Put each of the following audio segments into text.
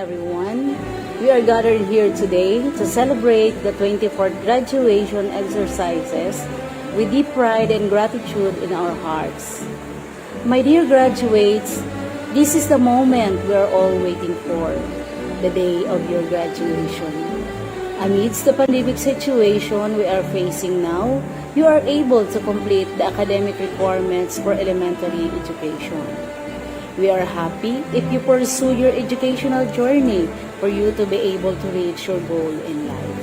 everyone. We are gathered here today to celebrate the 24th graduation exercises with deep pride and gratitude in our hearts. My dear graduates, this is the moment we are all waiting for, the day of your graduation. Amidst the pandemic situation we are facing now, you are able to complete the academic requirements for elementary education. We are happy if you pursue your educational journey for you to be able to reach your goal in life.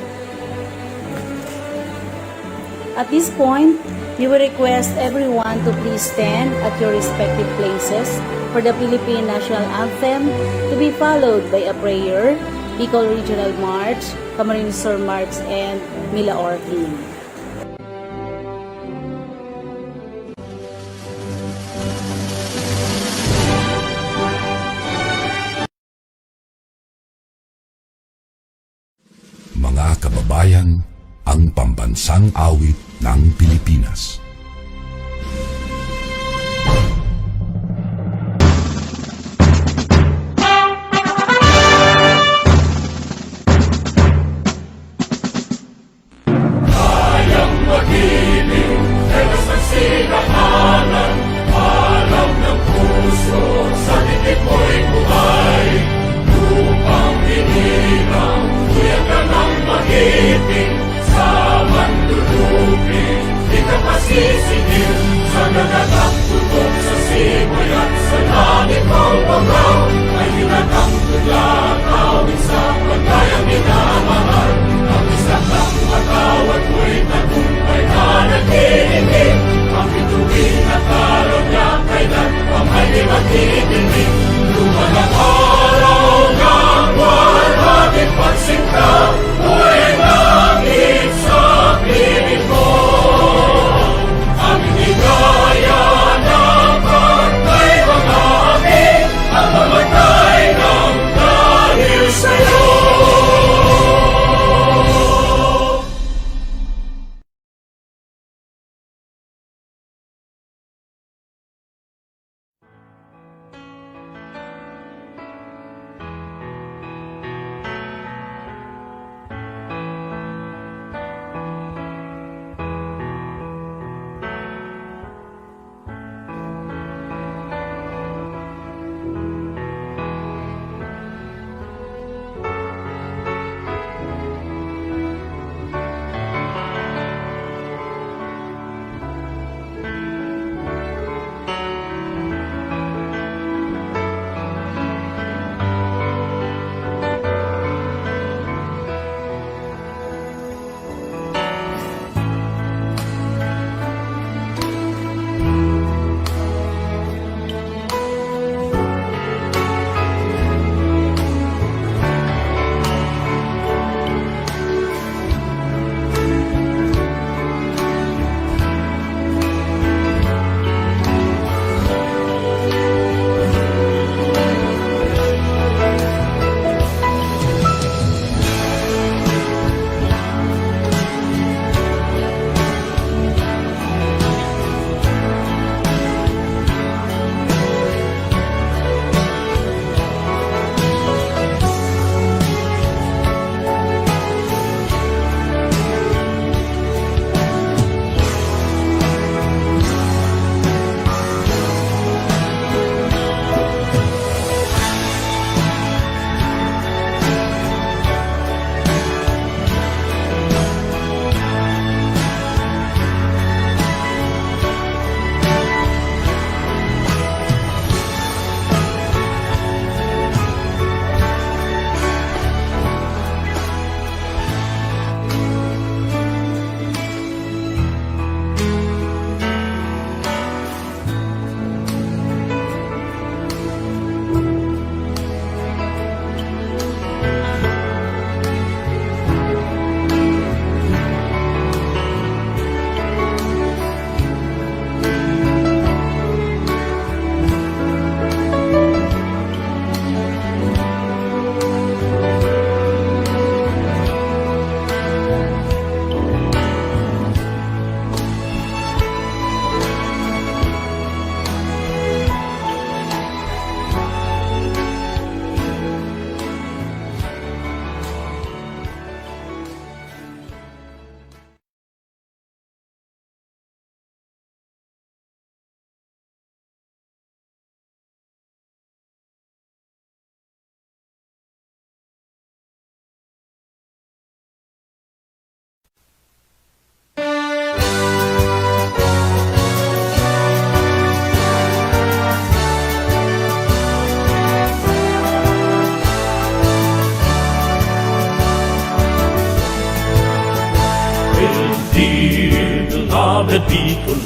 At this point, we will request everyone to please stand at your respective places for the Philippine National Anthem to be followed by a prayer, Bicol Regional March, Camarines Sur March, and Milaor Hymn. Mga kababayan, ang pambansang awit ng Pilipinas. Kayang mag-ibig, telos ng sinakanan, alam ng puso, sa dikit mo'y buhay, lupang hinirang, kuya ka ng mag-ibig, sa mandulupin, di ka pa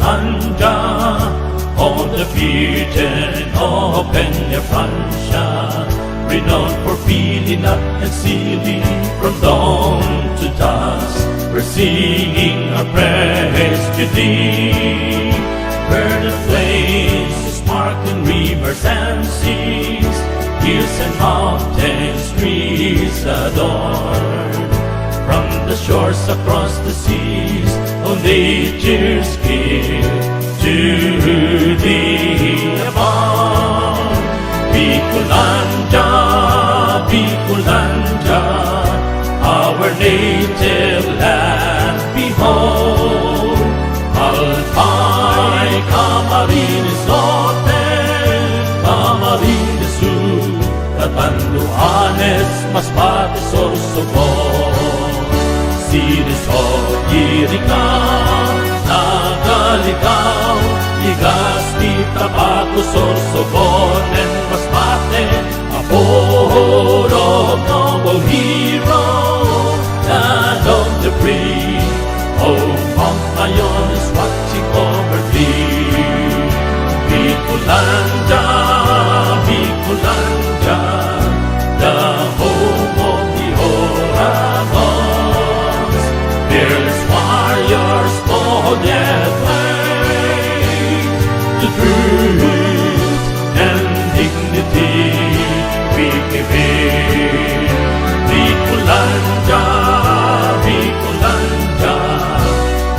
Finlandia, undefeated, open your Francia, renowned for feeling up and sealing from dawn to dusk. We're singing our praise to thee. Burn the flames, sparkling rivers and seas, hills and mountains, trees adorn. From the shores across the seas, all nature's gift to thee above. Bicolanda, Bicolanda, our native land, behold. Alpay, Camarines Norte, Camarines Sur, Catanduanes, Masbate, Sorsogon. Sinisog, Iricao, Nagaligaw, Legazpi, Tabaco, Sorsogon, and Masbate, a port of noble hero, land of the free. Oh, Mount Mayon is watching over thee. Bicolanda, Bicolanda, the home of the Oragons. Fearless warriors, bold yet brave, to truth and dignity we give in. Bicolanda, Bicolanda,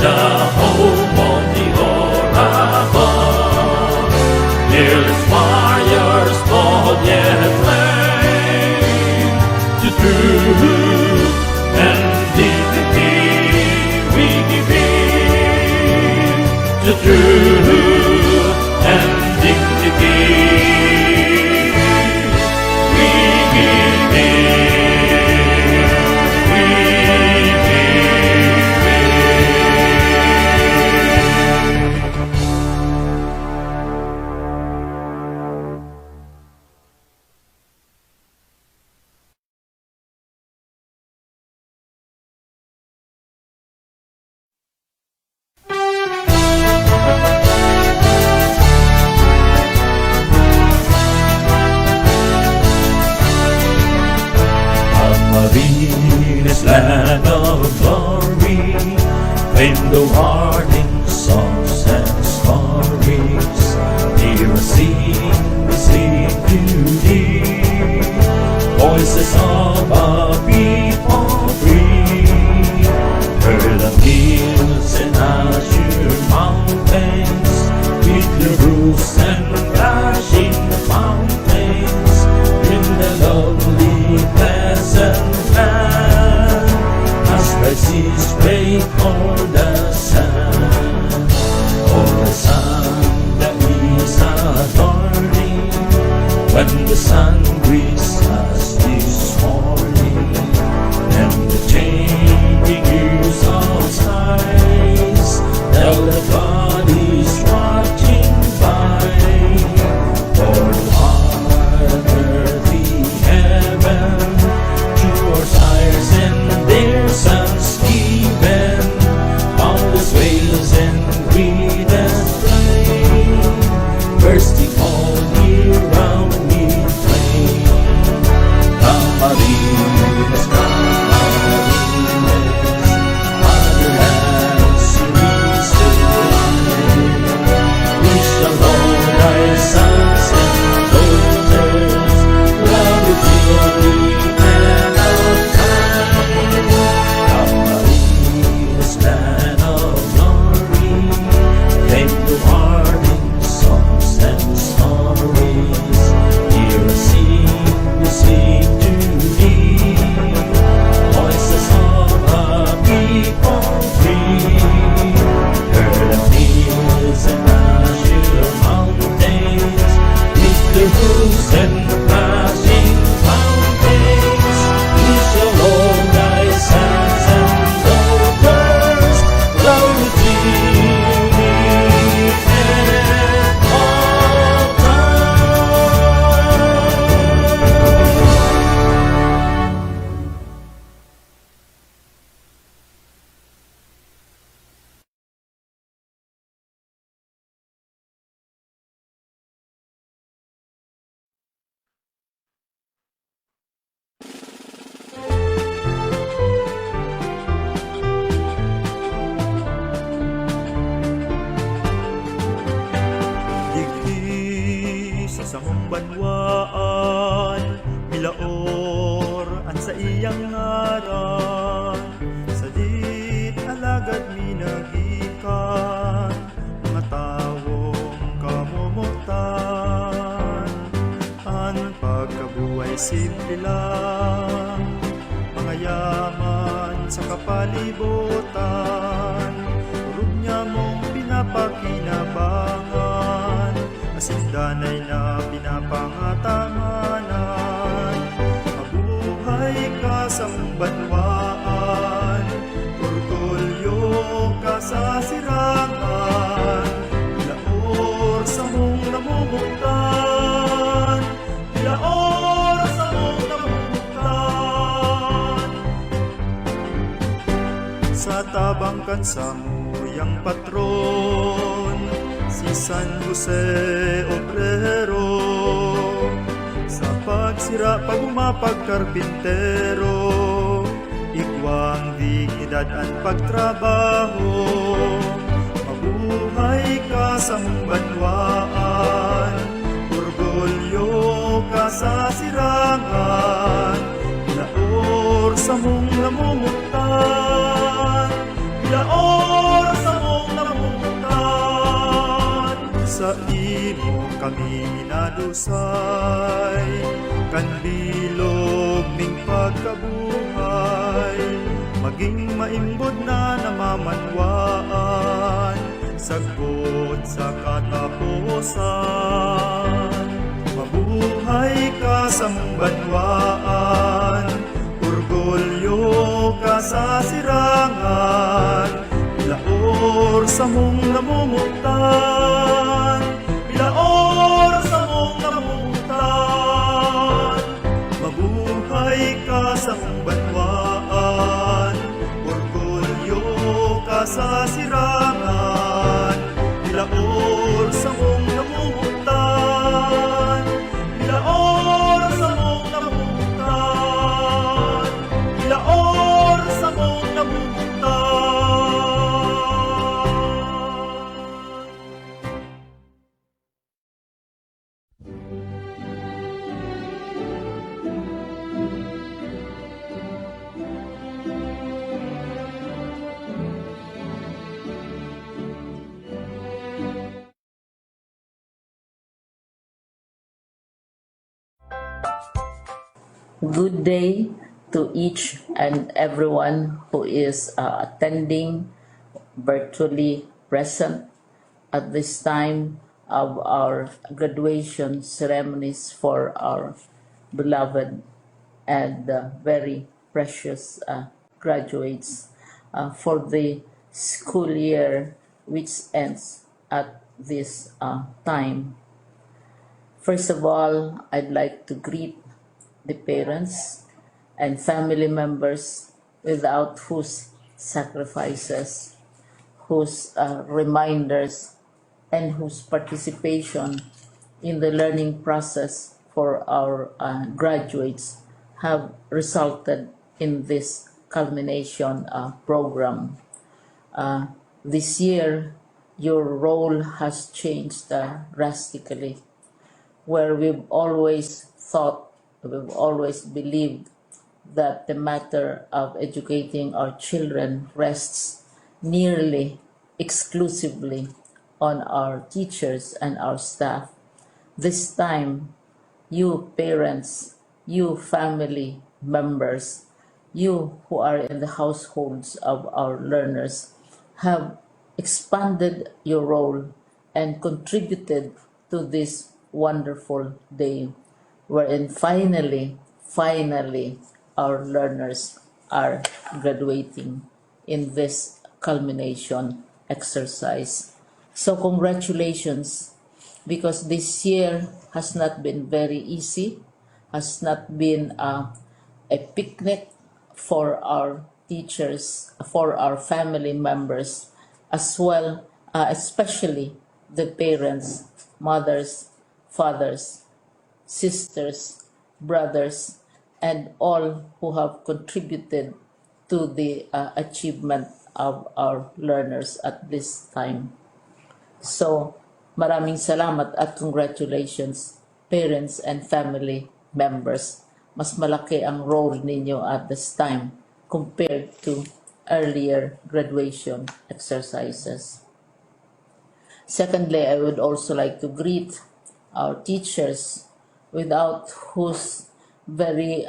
the home of the Oragons. Fearless warriors, bold yet brave, to truth and dignity we give in. To truth and dignity we give in. We give in. Camarines, land of glory, when the warning songs and stories, hear us sing to thee. Voices of a people free, heard of hills and azure mountains, with the roofs and flashing fountains, in the lovely pleasant land, as crises break on the sand. Oh, the sun that is adorning, when the sun greets us this morning, and the changing hues of skies tell that God is watching by. For on earthly heaven, to our sires and their sons given, boundless wails and greetings flame, bursting all year round with flame. sa samong banwaan, milaor at sa iyang ngaran, sa dit alagad minagikan, mga tawong kamumutan. Ang pagkabuhay simple lang, mga yaman sa kapalibutan, turog niya mong pinapakinabangan, asindanay na pinapangatanganan. Mabuhay ka sa banwaan, orgulyo ka sa sirangan, laor sa mong namumuktan, laor sa mong namumuktan. Sa tabang kansamuyang patron, si San Jose Obrero, sa pagsira pagumapag karpintero, igwang dignidad ang pagtrabaho. Mabuhay ka sa mong banwaan, orgulyo ka sa sirangan, laor sa mong namumuktan, laor sa mong namumuktan. Sa imo kami minadusay, kanbilog ning pagkabuhay, maging maimbod na namamanwaan, sagot sa katapusan. Mabuhay ka sa mong banwaan, orgulyo ka sa sirangan, laor sa mong namumuktan, laor sa mong namumuktan. Mabuhay ka sa mong banwaan, orgulyo ka sa sirangan, laor sa mong namumuktan, laor sa mong namumuktan, laor sa mong namumuktan. Good day to each and everyone who is attending virtually present at this time of our graduation ceremonies for our beloved and very precious graduates for the school year which ends at this time. First of all, I'd like to greet the parents and family members without whose sacrifices, whose reminders, and whose participation in the learning process for our graduates have resulted in this culmination program. This year, your role has changed drastically, where we've always believed that the matter of educating our children rests nearly exclusively on our teachers and our staff. This time, you parents, you family members, you who are in the households of our learners have expanded your role and contributed to this wonderful day, wherein finally, our learners are graduating in this culmination exercise. So congratulations, because this year has not been very easy, has not been a picnic for our teachers, for our family members, as well, especially the parents, mothers, fathers, sisters, brothers, and all who have contributed to the achievement of our learners at this time. So, maraming salamat at congratulations parents and family members. Mas malaki ang role ninyo at this time compared to earlier graduation exercises. Secondly, I would also like to greet our teachers, without whose very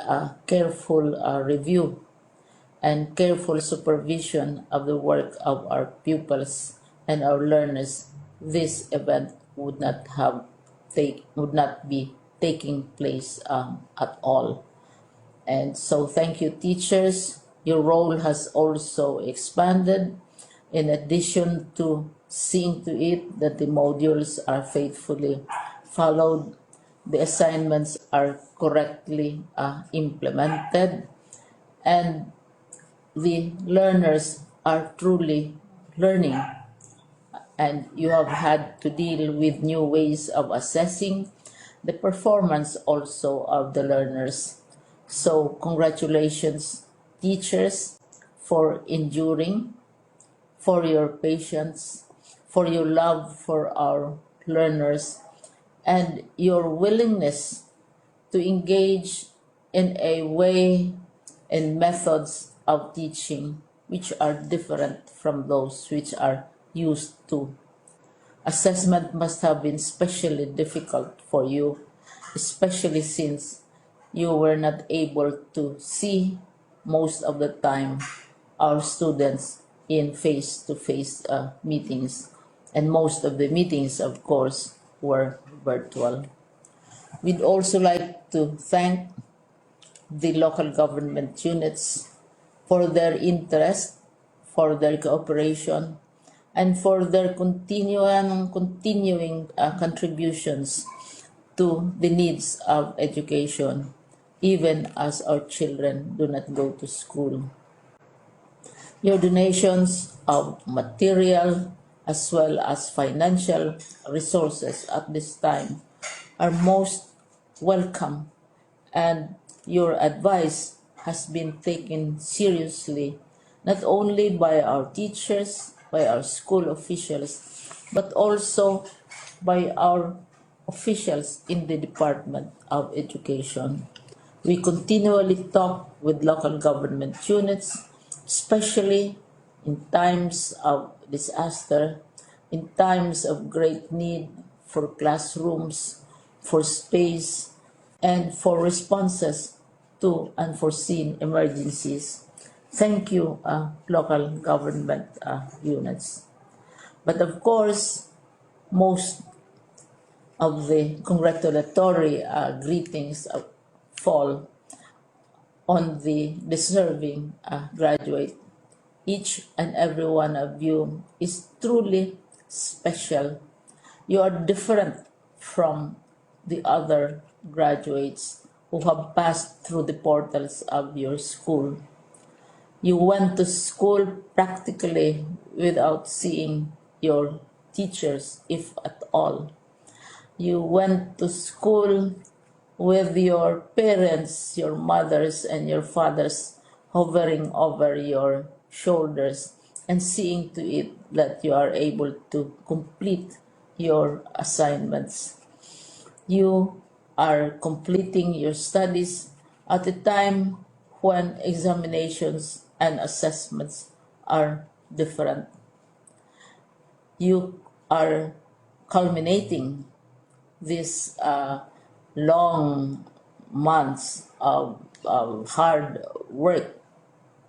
careful review and careful supervision of the work of our pupils and our learners, this event would not be taking place at all. And so thank you, teachers. Your role has also expanded. In addition to seeing to it that the modules are faithfully followed, the assignments are correctly implemented, and the learners are truly learning, and you have had to deal with new ways of assessing the performance also of the learners. So congratulations, teachers, for enduring, for your patience, for your love for our learners, and your willingness to engage in a way and methods of teaching which are different from those which are used to. Assessment must have been especially difficult for you, especially since you were not able to see most of the time our students in face-to-face meetings, and most of the meetings, of course, were virtual. We'd also like to thank the local government units for their interest, for their cooperation, and for their continuing contributions to the needs of education, even as our children do not go to school. Your donations of material as well as financial resources at this time are most welcome, and your advice has been taken seriously not only by our teachers, by our school officials, but also by our officials in the Department of Education. We continually talk with local government units, especially in times of disaster, in times of great need for classrooms, for space, and for responses to unforeseen emergencies. Thank you, local government units. But of course, most of the congratulatory greetings fall on the deserving graduate. Each and every one of you is truly special. You are different from the other graduates who have passed through the portals of your school. You went to school practically without seeing your teachers, if at all. You went to school with your parents, your mothers and your fathers hovering over your shoulders and seeing to it that you are able to complete your assignments. You are completing your studies at a time when examinations and assessments are different. You are culminating these long months of hard work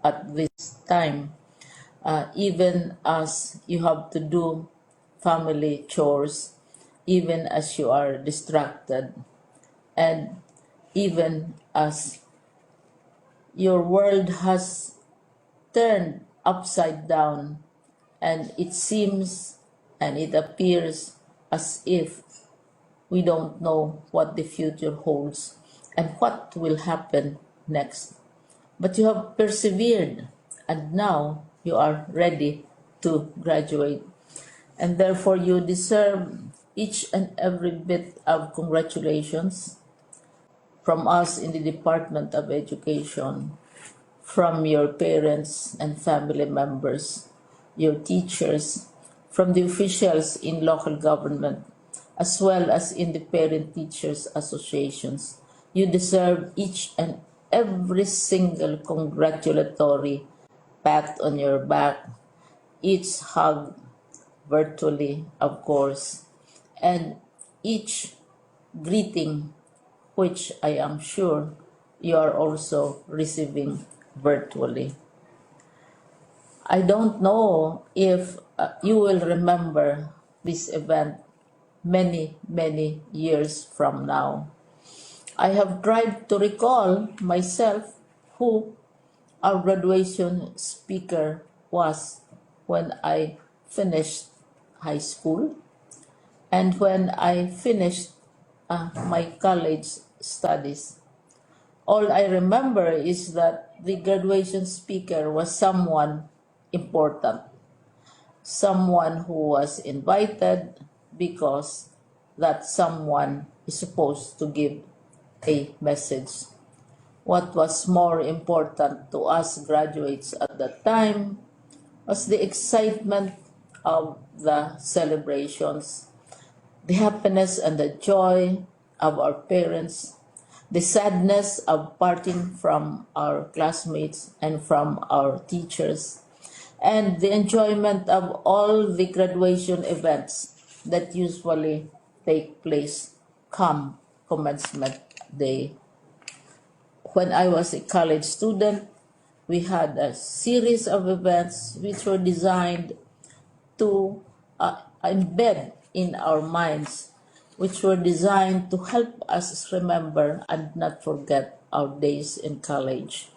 at this time, even as you have to do family chores, even as you are distracted, and even as your world has turned upside down, and it seems and it appears as if we don't know what the future holds and what will happen next. But you have persevered, and now you are ready to graduate. And therefore you deserve each and every bit of congratulations from us in the Department of Education, from your parents and family members, your teachers, from the officials in local government, as well as in the Parent Teachers Associations. You deserve each and every single congratulatory pat on your back, each hug virtually, of course, and each greeting, which I am sure you are also receiving virtually. I don't know if you will remember this event many, many years from now. I have tried to recall myself who our graduation speaker was when I finished high school and when I finished my college studies. All I remember is that the graduation speaker was someone important, someone who was invited because that someone is supposed to give a message. What was more important to us graduates at that time was the excitement of the celebrations, the happiness and the joy of our parents, the sadness of parting from our classmates and from our teachers, and the enjoyment of all the graduation events that usually take place come commencement day. When I was a college student, we had a series of events which were designed to embed in our minds, which were designed to help us remember and not forget our days in college.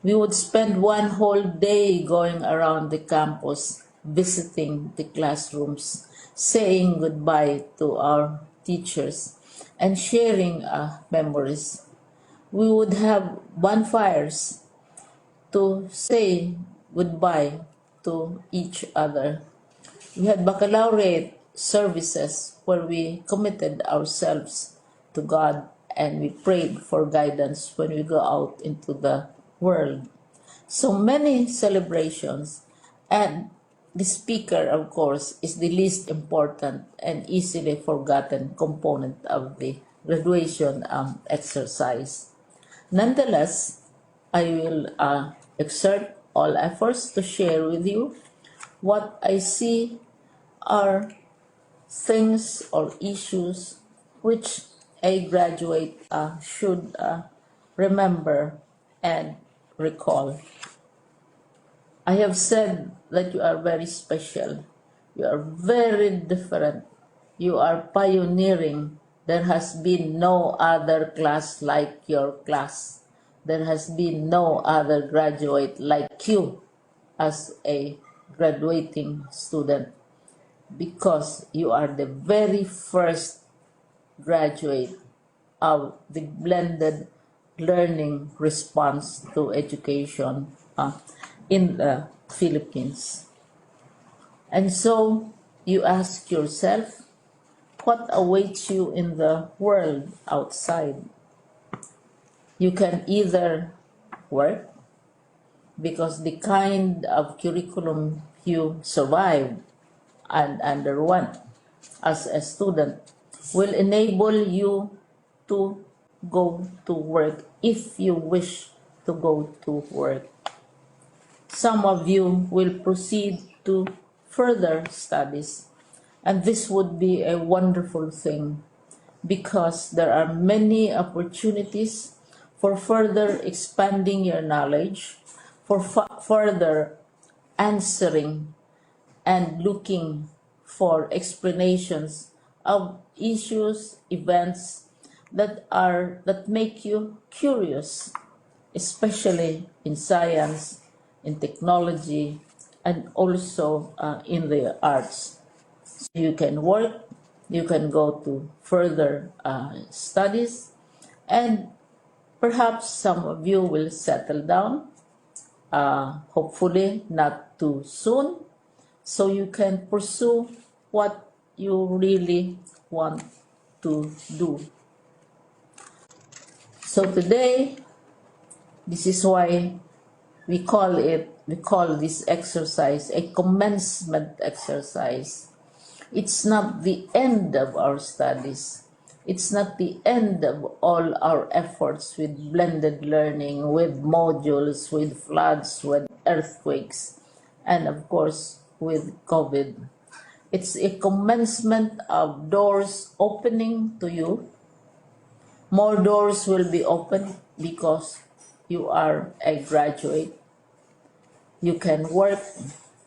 We would spend one whole day going around the campus, visiting the classrooms, saying goodbye to our teachers, and sharing memories. We would have bonfires to say goodbye to each other. We had baccalaureate services where we committed ourselves to God and we prayed for guidance when we go out into the world. So many celebrations, and the speaker, of course, is the least important and easily forgotten component of the graduation exercise. Nonetheless, I will exert all efforts to share with you what I see are things or issues which a graduate should remember and recall. I have said that you are very special. You are very different. You are pioneering. There has been no other class like your class. There has been no other graduate like you as a graduating student, because you are the very first graduate of the blended learning response to education in the Philippines. And so you ask yourself, what awaits you in the world outside? You can either work, because the kind of curriculum you survive and underwent as a student will enable you to go to work if you wish to go to work. Some of you will proceed to further studies, and this would be a wonderful thing because there are many opportunities for further expanding your knowledge, for further answering and looking for explanations of issues, events that make you curious, especially in science, in technology, and also in the arts. So you can work, you can go to further studies, and perhaps some of you will settle down, hopefully not too soon, so you can pursue what you really want to do. So today, this is why we call this exercise a commencement exercise. It's not the end of our studies. It's not the end of all our efforts with blended learning, with modules, with floods, with earthquakes, and of course with COVID. It's a commencement of doors opening to you. More doors will be opened because you are a graduate. You can work,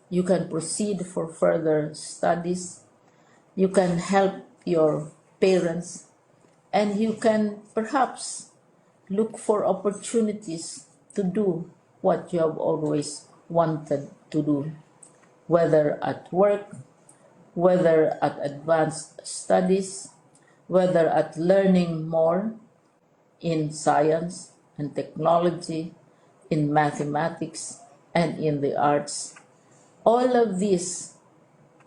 you can proceed for further studies, you can help your parents, and you can perhaps look for opportunities to do what you have always wanted to do, whether at work, whether at advanced studies, whether at learning more in science and technology, in mathematics, and in the arts. All of these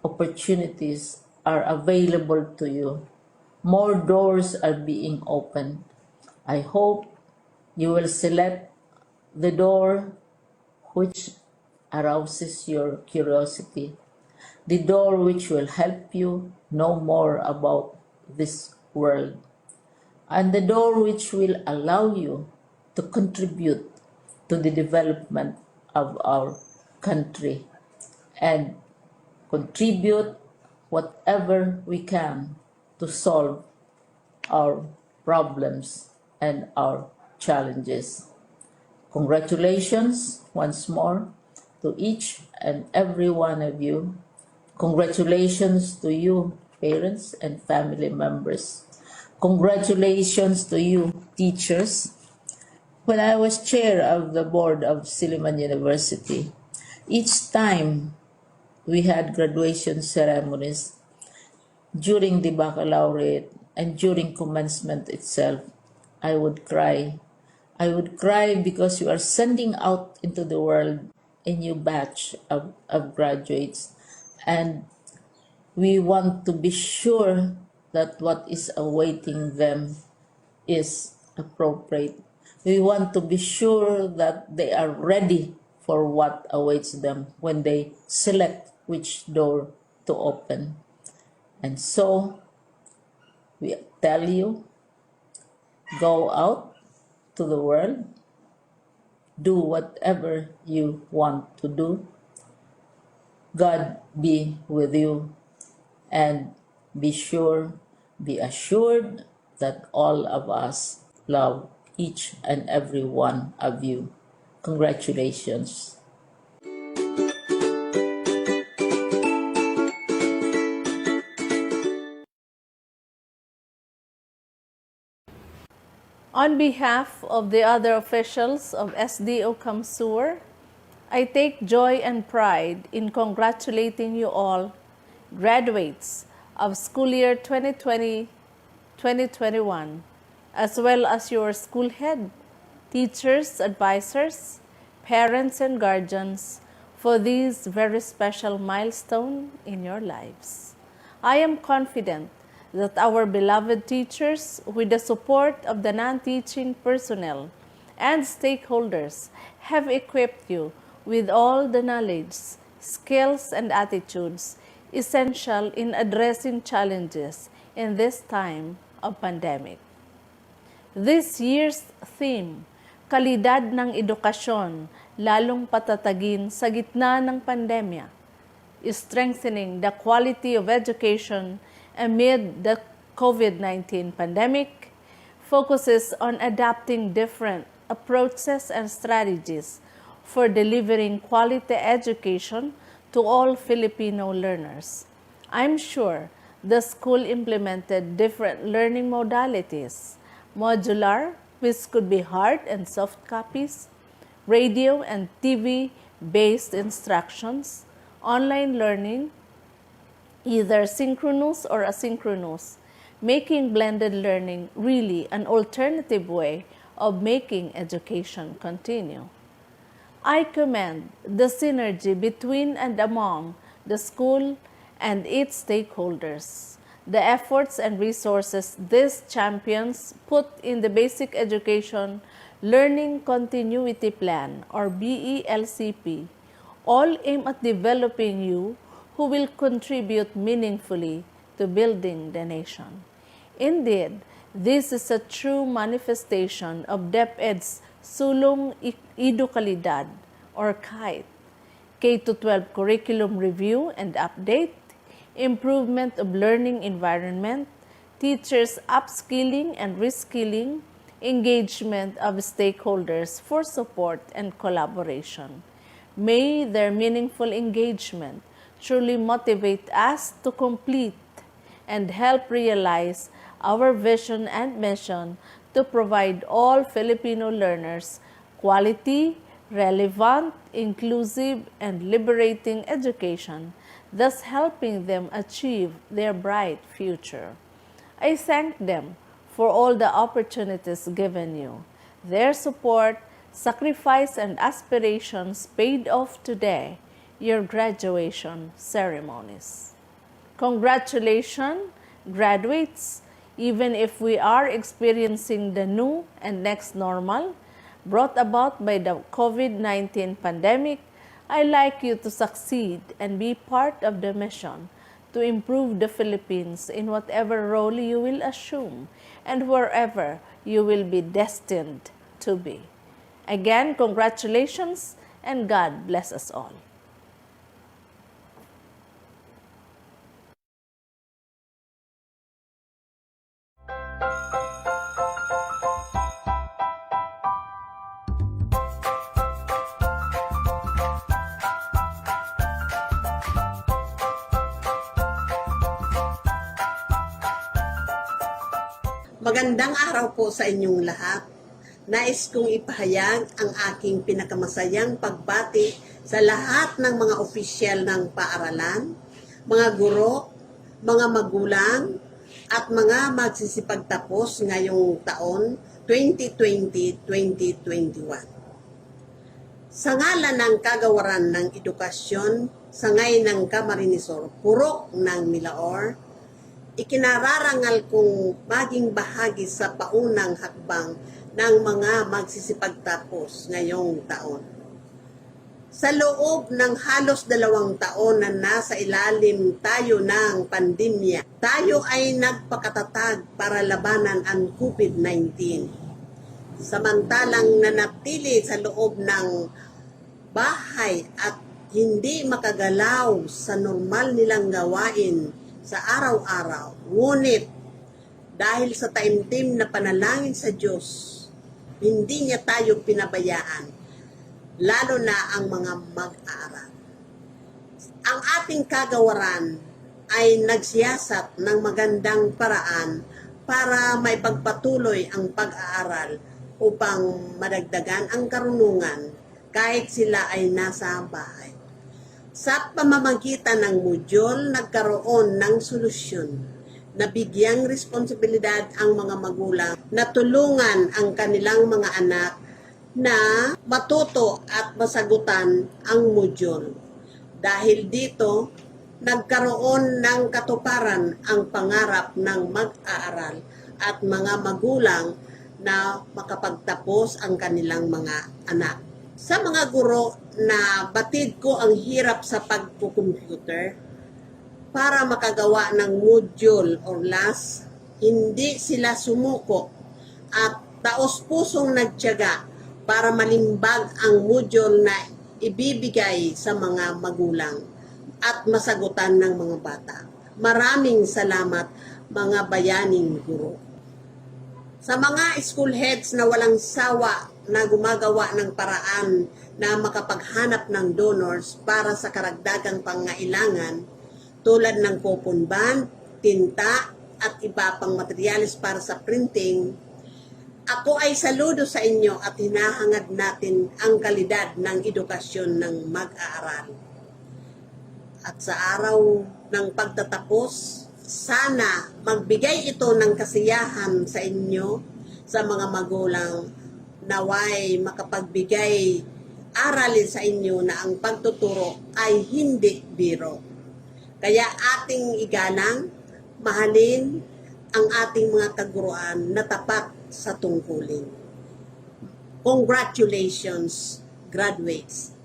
opportunities are available to you. More doors are being opened. I hope you will select the door which arouses your curiosity, the door which will help you know more about this world, and the door which will allow you to contribute to the development of our country and contribute whatever we can to solve our problems and our challenges. Congratulations once more to each and every one of you. Congratulations to you, parents and family members. Congratulations to you, teachers. When I was chair of the board of Silliman University, each time we had graduation ceremonies, during the baccalaureate and during commencement itself, I would cry. I would cry because you are sending out into the world a new batch of graduates, and we want to be sure that what is awaiting them is appropriate. We want to be sure that they are ready for what awaits them when they select which door to open. And so, we tell you, go out to the world, do whatever you want to do. God be with you, and be assured that all of us love each and every one of you. Congratulations. On behalf of the other officials of SDO Kamsur, I take joy and pride in congratulating you all, graduates of school year 2020-2021, as well as your school head, teachers, advisors, parents, and guardians for this very special milestone in your lives. I am confident that our beloved teachers, with the support of the non-teaching personnel and stakeholders, have equipped you with all the knowledge, skills, and attitudes essential in addressing challenges in this time of pandemic. This year's theme, Kalidad ng Edukasyon, lalong patatagin sa gitna ng pandemya, is strengthening the quality of education amid the COVID-19 pandemic, focuses on adapting different approaches and strategies for delivering quality education to all Filipino learners. I'm sure the school implemented different learning modalities, modular, which could be hard and soft copies, radio and TV-based instructions, online learning, either synchronous or asynchronous, making blended learning really an alternative way of making education continue. I commend the synergy between and among the school and its stakeholders, the efforts and resources these champions put in the Basic Education Learning Continuity Plan, or BELCP, all aim at developing you who will contribute meaningfully to building the nation. Indeed, this is a true manifestation of DepEd's Sulong EDUKALIDAD or KITE, K-12 curriculum review and update, improvement of learning environment, teachers' upskilling and reskilling, engagement of stakeholders for support and collaboration. May their meaningful engagement truly motivate us to complete and help realize our vision and mission to provide all Filipino learners quality, relevant, inclusive, and liberating education, thus helping them achieve their bright future. I thank them for all the opportunities given you. Their support, sacrifice, and aspirations paid off today, your graduation ceremonies. Congratulations, graduates! Even if we are experiencing the new and next normal brought about by the COVID-19 pandemic, I'd like you to succeed and be part of the mission to improve the Philippines in whatever role you will assume and wherever you will be destined to be. Again, congratulations and God bless us all. Magandang araw po sa inyong lahat. Nais kong ipahayag ang aking pinakamasayang pagbati sa lahat ng mga opisyal ng paaralan, mga guro, mga magulang, at mga magsisipagtapos ngayong taon 2020-2021. Sa ngalan ng Kagawaran ng Edukasyon, sangay ng Camarinesor, Purok ng Milaor, ikinararangal kong maging bahagi sa paunang hakbang ng mga magsisipagtapos ngayong taon. Sa loob ng halos 2 taon na nasa ilalim tayo ng pandemya, tayo ay nagpakatatag para labanan ang COVID-19. Samantalang nanatili sa loob ng bahay at hindi makagalaw sa normal nilang gawain sa araw-araw. Ngunit, dahil sa taimtim na panalangin sa Diyos, hindi niya tayo pinabayaan, lalo na ang mga mag-aaral. Ang ating kagawaran ay nagsiyasat ng magandang paraan para maipagpatuloy ang pag-aaral upang madagdagan ang karunungan kahit sila ay nasa bahay. Sa pamamagitan ng module, nagkaroon ng solusyon na bigyang responsibilidad ang mga magulang na tulungan ang kanilang mga anak na matuto at masagutan ang module. Dahil dito, nagkaroon ng katuparan ang pangarap ng mag-aaral at mga magulang na makapagtapos ang kanilang mga anak. Sa mga guro na batid ko ang hirap sa pagkukomputer para makagawa ng module or LAS, hindi sila sumuko at taos-pusong nagtiyaga para malimbag ang module na ibibigay sa mga magulang at masagutan ng mga bata. Maraming salamat mga bayaning guro. Sa mga school heads na walang sawa na gumagawa ng paraan na makapaghanap ng donors para sa karagdagang pangailangan tulad ng coupon band, tinta at iba pang materyales para sa printing, ako ay saludo sa inyo at hinahangad natin ang kalidad ng edukasyon ng mag-aaral. At sa araw ng pagtatapos, sana magbigay ito ng kasiyahan sa inyo, sa mga magulang, naway makapagbigay aralin sa inyo na ang pagtuturo ay hindi biro. Kaya ating igalang, mahalin ang ating mga kaguruan na tapat sa tungkulin. Congratulations, graduates!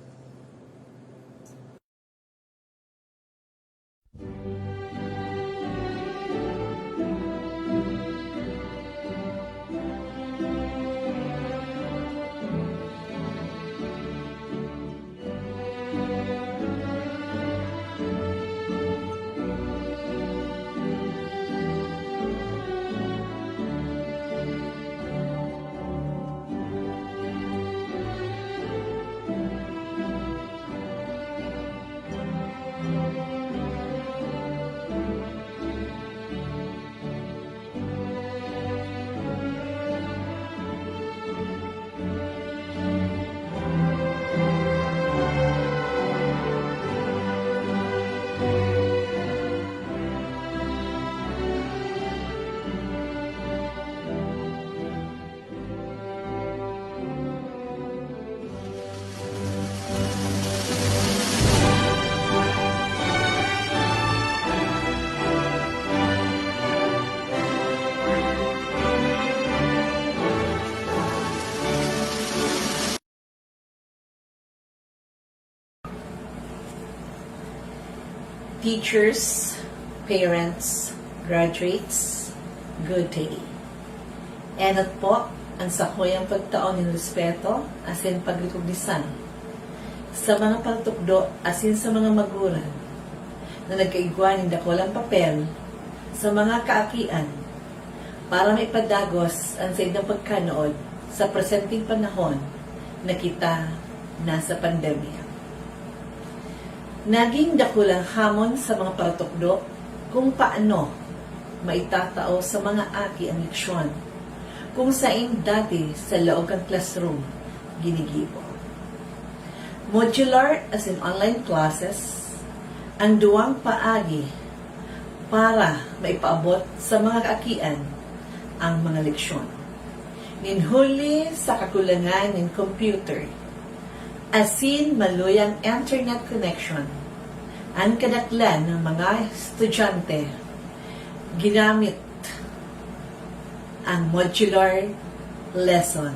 Teachers, parents, graduates, good day. And at po, ang sakoyang pagtaon ng respeto, asin pagrikognisan sa mga pagtukdo, asin sa mga maguran, na nagkaigwan ng dakulang papel sa mga kaakian para maipadagos ang sa inyong pagkanood sa presenteng panahon na kita nasa pandemya. Naging dakulang hamon sa mga paratukdo kung paano maitatao sa mga aki ang leksyon kung saan dati sa loob ng classroom ginigibo. Modular as in online classes ang duwang paagi para maipaabot sa mga kaakian ang mga leksyon. Ninhuli sa kakulangan ng computer, asin maluyang internet connection, ang kadaklan ng mga estudyante ginamit ang modular lesson,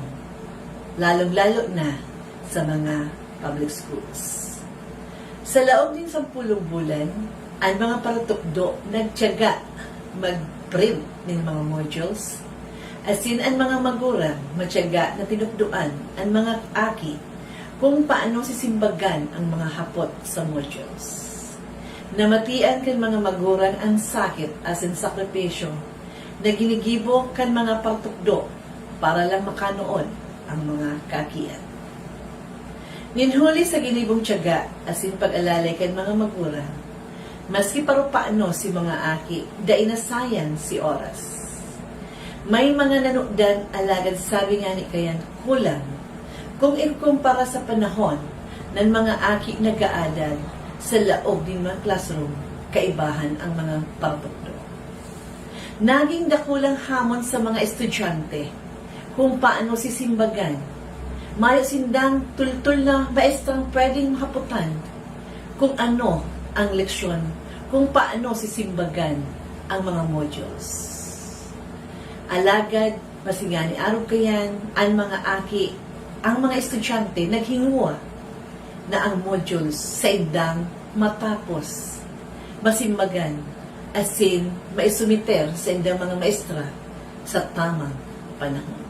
lalong-lalo na sa mga public schools. Sa loob ng 10 bulan, ang mga paratukdo nagtiyaga mag-print ng mga modules, asin ang mga magulang matyaga na tinukduan ang mga aki kung paano sisimbagan ang mga hapot sa modules. Namatian kan mga magulang ang sakit asin sakripisyo na ginigibo kan mga paratukdo para lang makanood ang mga kaakian. Ninhuli sa ginibong tiyaga asin pag-alalay kan mga magulang, maski paano si mga aki, da inasayan si oras. May mga nanukdan alagad sabi nga ni kayan kulang kung ikumpara sa panahon ng mga aki nag-aaral sa laog din mga classroom, kaibahan ang mga paratukdo. Naging dakulang hamon sa mga estudyante kung paano sisimbagan. Mayo sindang tultul na maestrang pwedeng makaputan kung ano ang leksyon, kung paano sisimbagan ang mga modules. Alagad, masingani araw kayan, ang mga aki, ang mga estudyante naghingwa na ang modules sa indang matapos masimbagan, asin maisumiter sa indang mga maestra sa tamang panahon.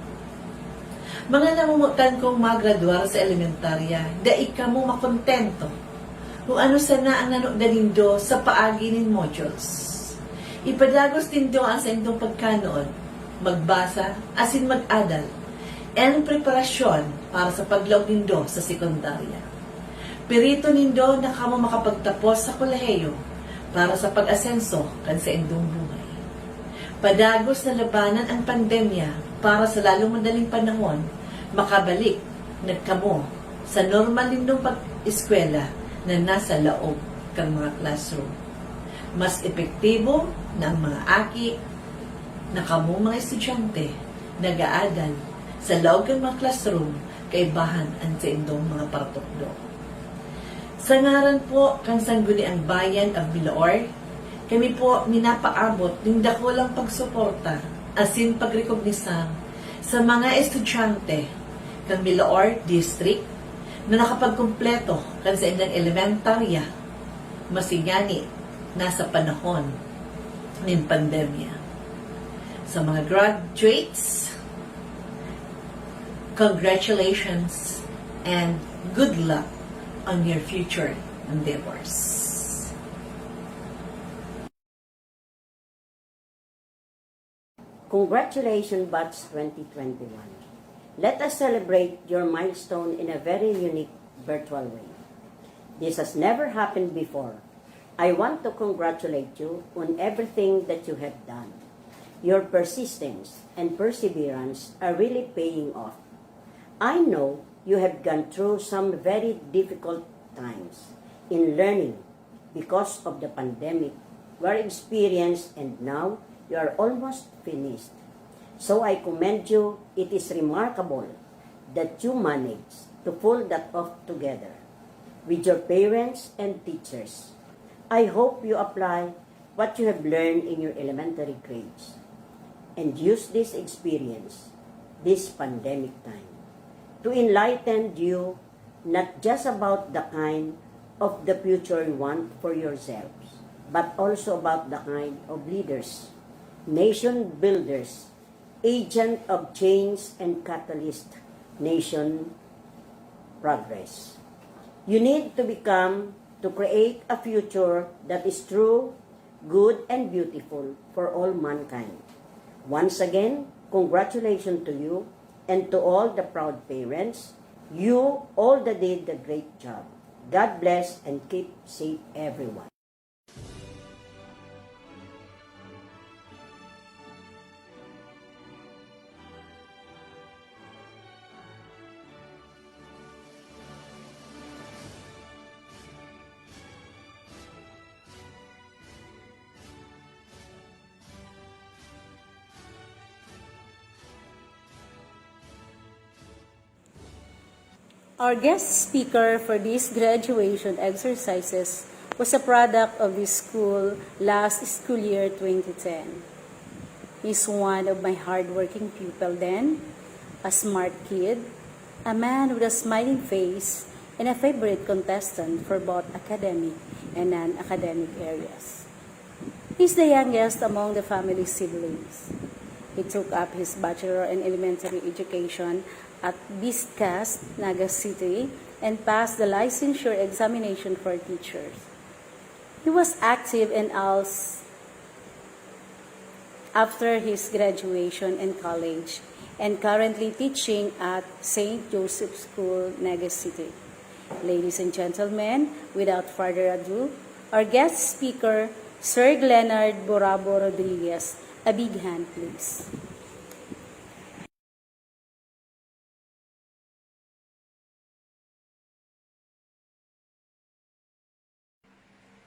Mga namumutan kong magraduar sa elementarya, daig ka mo makontento kung ano sana ang nanukdanindo sa paagi ng modules. Ipadagos nindo ang sa indong pagkanood, magbasa, asin mag-adal, and preparasyon para sa paglaog nindo sa sekundarya. Pirito nindo na kamo makapagtapos sa kolehiyo para sa pag-asenso kan sa indong buhay. Padagos na labanan ang pandemya para sa lalong madaling panahon makabalik nagkamo sa normal nindong pag-eskwela na nasa laog kang mga classroom. Mas epektibo na ang mga aki na kamo mga estudyante nag-aadal sa laog kang mga classroom kaibahan ang sa indong mga paratukdo. Sa ngaran po kang sangguni ang bayan of Bilaor, kami po minapaabot ng dakulang pagsuporta asin pagrekognisa sa mga estudyante kang Bilaor District na nakapagkumpleto kan sa indang elementarya masigani nasa panahon ng pandemya. Sa mga graduates, congratulations and good luck on your future endeavors. Congratulations, Batch 2021. Let us celebrate your milestone in a very unique virtual way. This has never happened before. I want to congratulate you on everything that you have done. Your persistence and perseverance are really paying off. I know you have gone through some very difficult times in learning because of the pandemic. You are experienced and now you are almost finished. So I commend you. It is remarkable that you managed to pull that off together with your parents and teachers. I hope you apply what you have learned in your elementary grades and use this experience, this pandemic time, to enlighten you not just about the kind of the future you want for yourselves, but also about the kind of leaders, nation builders, agent of change and catalyst nation progress. You need to become to create a future that is true, good, and beautiful for all mankind. Once again, congratulations to you and to all the proud parents. You all that did a great job. God bless and keep safe everyone. Our guest speaker for these graduation exercises was a product of this school last school year 2010. He's one of my hardworking pupil then, a smart kid, a man with a smiling face, and a favorite contestant for both academic and non-academic areas. He's the youngest among the family siblings. He took up his bachelor in elementary education at Biscas, Naga City, and passed the licensure examination for teachers. He was active in ALS after his graduation in college and currently teaching at St. Joseph School, Naga City. Ladies and gentlemen, without further ado, our guest speaker, Sir Leonard Borabo Rodriguez. A big hand, please.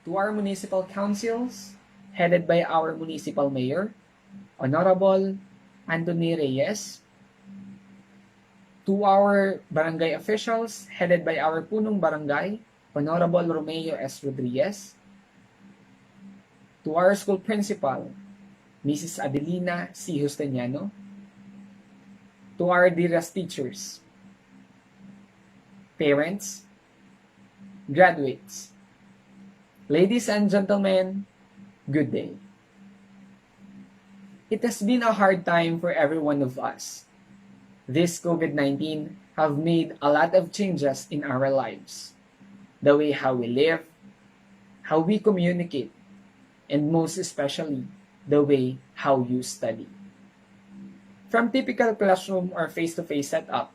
To our municipal councils, headed by our municipal mayor, Honorable Anthony Reyes. To our barangay officials, headed by our punong barangay, Honorable Romeo S. Rodriguez. To our school principal, Mrs. Adelina C. Justiniano. To our dearest teachers, parents, graduates, ladies and gentlemen, good day. It has been a hard time for every one of us. This COVID-19 have made a lot of changes in our lives. The way how we live, how we communicate, and most especially, the way how you study. From typical classroom or face-to-face setup,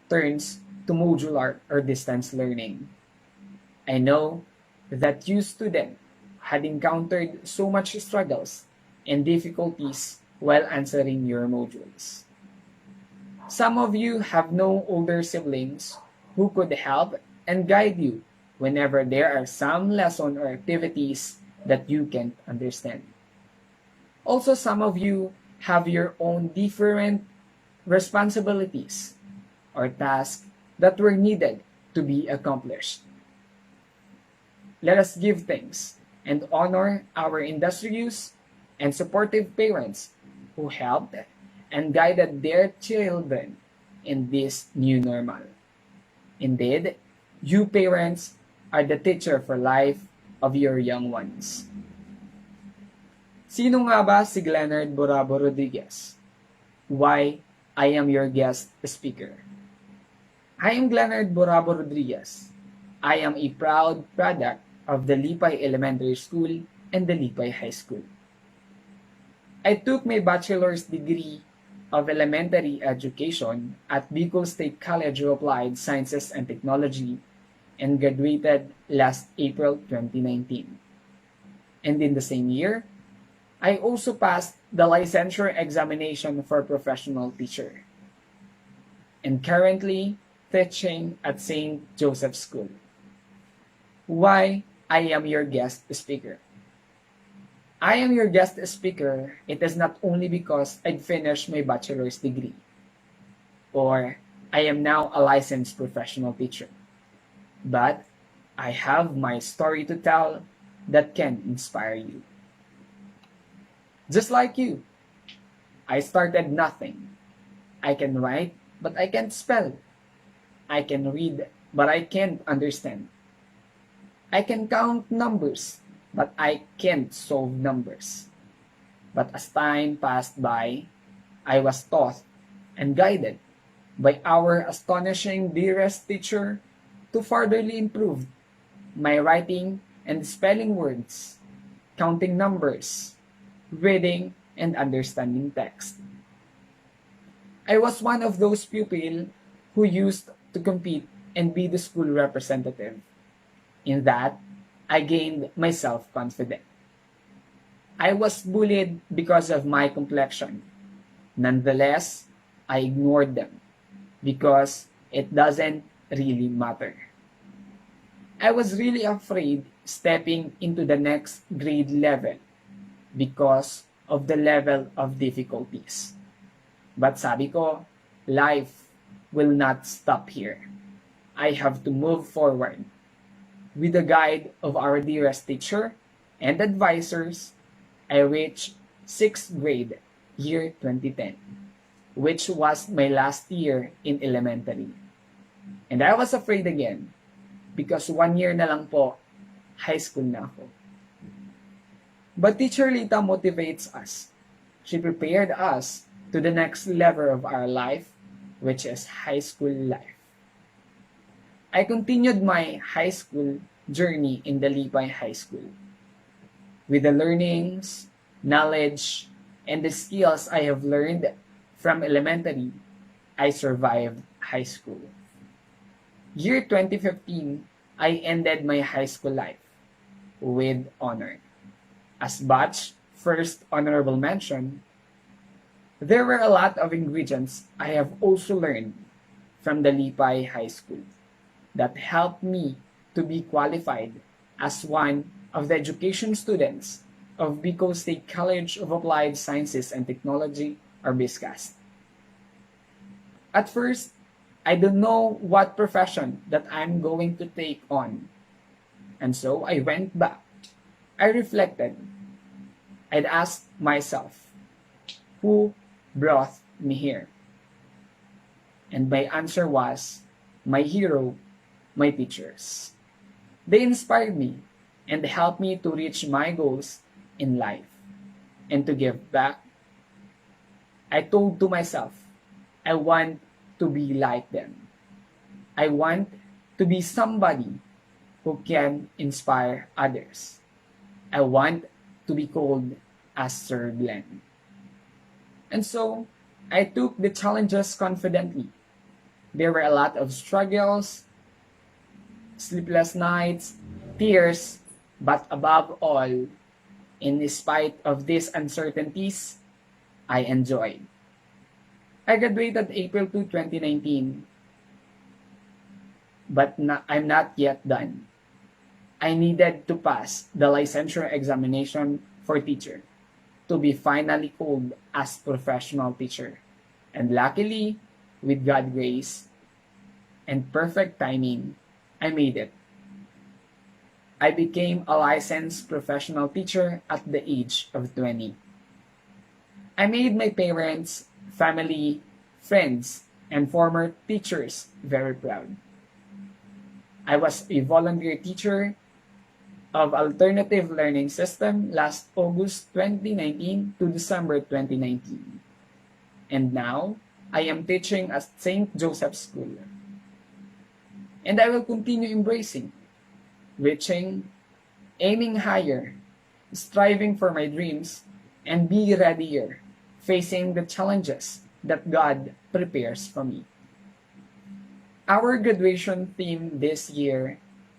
turns to modular or distance learning. I know that you student had encountered so much struggles and difficulties while answering your modules. Some of you have no older siblings who could help and guide you whenever there are some lesson or activities that you can't understand. Also, some of you have your own different responsibilities or tasks that were needed to be accomplished. Let us give thanks and honor our industrious and supportive parents who helped and guided their children in this new normal. Indeed, you parents are the teacher for life of your young ones. Sino nga ba si Leonard Borabo Rodriguez? Why I am your guest speaker. I am Leonard Borabo Rodriguez. I am a proud product of the DALIPAY Elementary School and the DALIPAY High School. I took my bachelor's degree of elementary education at Bicol State College of Applied Sciences and Technology and graduated last April 2019. And in the same year, I also passed the licensure examination for professional teacher and currently teaching at St. Joseph School. Why I am your guest speaker. I am your guest speaker, it is not only because I'd finished my bachelor's degree or I am now a licensed professional teacher, but I have my story to tell that can inspire you. Just like you, I started nothing. I can write, but I can't spell. I can read, but I can't understand. I can count numbers, but I can't solve numbers. But as time passed by, I was taught and guided by our astonishing dearest teacher to furtherly improve my writing and spelling words, counting numbers, reading, and understanding text. I was one of those pupils who used to compete and be the school representative. In that, I gained my self-confidence. I was bullied because of my complexion. Nonetheless, I ignored them because it doesn't really matter. I was really afraid stepping into the next grade level because of the level of difficulties. But sabi ko, life will not stop here. I have to move forward. With the guide of our dearest teacher and advisors, I reached 6th grade, year 2010, which was my last year in elementary. And I was afraid again because 1 year na lang po, high school na ako. But Teacher Lita motivates us. She prepared us to the next level of our life, which is high school life. I continued my high school journey in DALIPAY High School. With the learnings, knowledge, and the skills I have learned from elementary, I survived high school. Year 2015, I ended my high school life with honor. As batch first honorable mention, there were a lot of ingredients I have also learned from DALIPAY High School that helped me to be qualified as one of the education students of Bicol State College of Applied Sciences and Technology, or BISCAST. At first, I don't know what profession that I'm going to take on. And so I went back. I reflected. I'd asked myself, who brought me here? And my answer was, my hero, my teachers. They inspired me and helped me to reach my goals in life and to give back. I told to myself, I want to be like them. I want to be somebody who can inspire others. I want to be called as Sir Glenn. And so, I took the challenges confidently. There were a lot of struggles, sleepless nights, tears, but above all, in spite of these uncertainties, I enjoyed. I graduated April 2, 2019, but I'm not yet done. I needed to pass the licensure examination for teacher to be finally called as professional teacher. And luckily, with God's grace and perfect timing, I made it. I became a licensed professional teacher at the age of 20. I made my parents, family, friends, and former teachers very proud. I was a volunteer teacher of Alternative Learning System last August 2019 to December 2019. And now, I am teaching at St. Joseph's School. And I will continue embracing, reaching, aiming higher, striving for my dreams, and be readier, facing the challenges that God prepares for me. Our graduation theme this year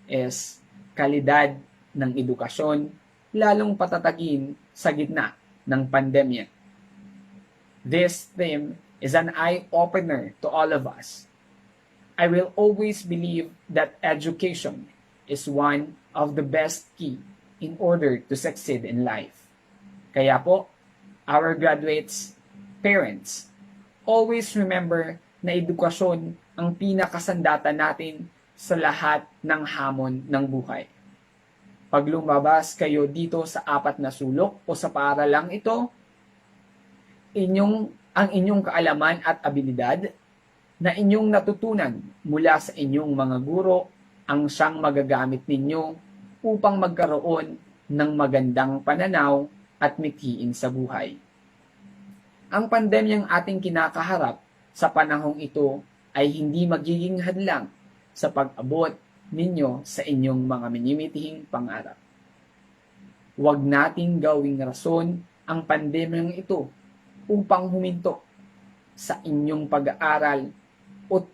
is Kalidad ng Edukasyon, lalong patatagin sa gitna ng pandemya. This theme is an eye-opener to all of us. I will always believe that education is one of the best key in order to succeed in life. Kaya po, our graduates, parents, always remember na edukasyon ang pinakasandata natin sa lahat ng hamon ng buhay. Pag lumabas kayo dito sa 4 na sulok o sa paaralang ito, ang inyong kaalaman at abilidad na inyong natutunan mula sa inyong mga guro ang siyang magagamit ninyo upang magkaroon ng magandang pananaw at mithiin sa buhay. Ang pandemyang ating kinakaharap sa panahong ito ay hindi magiging hadlang sa pag-abot ninyo sa inyong mga minimitihing pangarap. Huwag nating gawing rason ang pandemyang ito upang huminto sa inyong pag-aaral o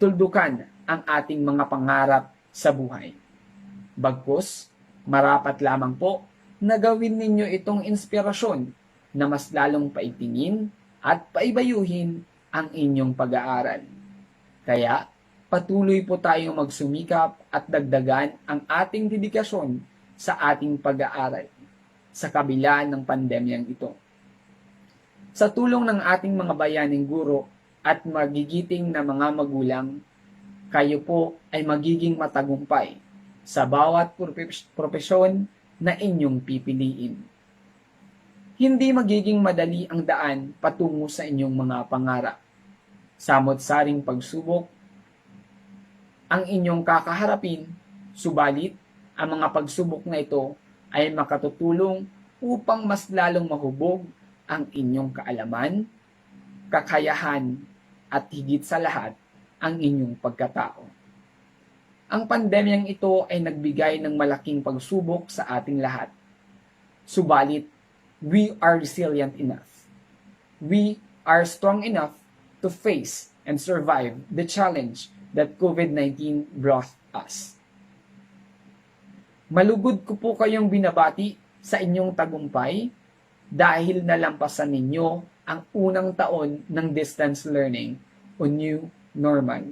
tuldukan ang ating mga pangarap sa buhay. Bagkus, marapat lamang po na gawin ninyo itong inspirasyon na mas lalong paigtingin at paibayuhin ang inyong pag-aaral. Kaya, patuloy po tayong magsumikap at dagdagan ang ating dedikasyon sa ating pag-aaral sa kabila ng pandemyang ito. Sa tulong ng ating mga bayaning guro at magigiting na mga magulang, kayo po ay magiging matagumpay sa bawat propesyon na inyong pipiliin. Hindi magiging madali ang daan patungo sa inyong mga pangarap. Samot-saring pagsubok ang inyong kakaharapin, subalit ang mga pagsubok na ito ay makatutulong upang mas lalong mahubog ang inyong kaalaman, kakayahan, at higit sa lahat, ang inyong pagkatao. Ang pandemyang ito ay nagbigay ng malaking pagsubok sa ating lahat. Subalit, we are resilient enough. We are strong enough to face and survive the challenge that COVID-19 brought us. Malugod ko po kayong binabati sa inyong tagumpay dahil nalampasan ninyo ang unang taon ng distance learning o new normal.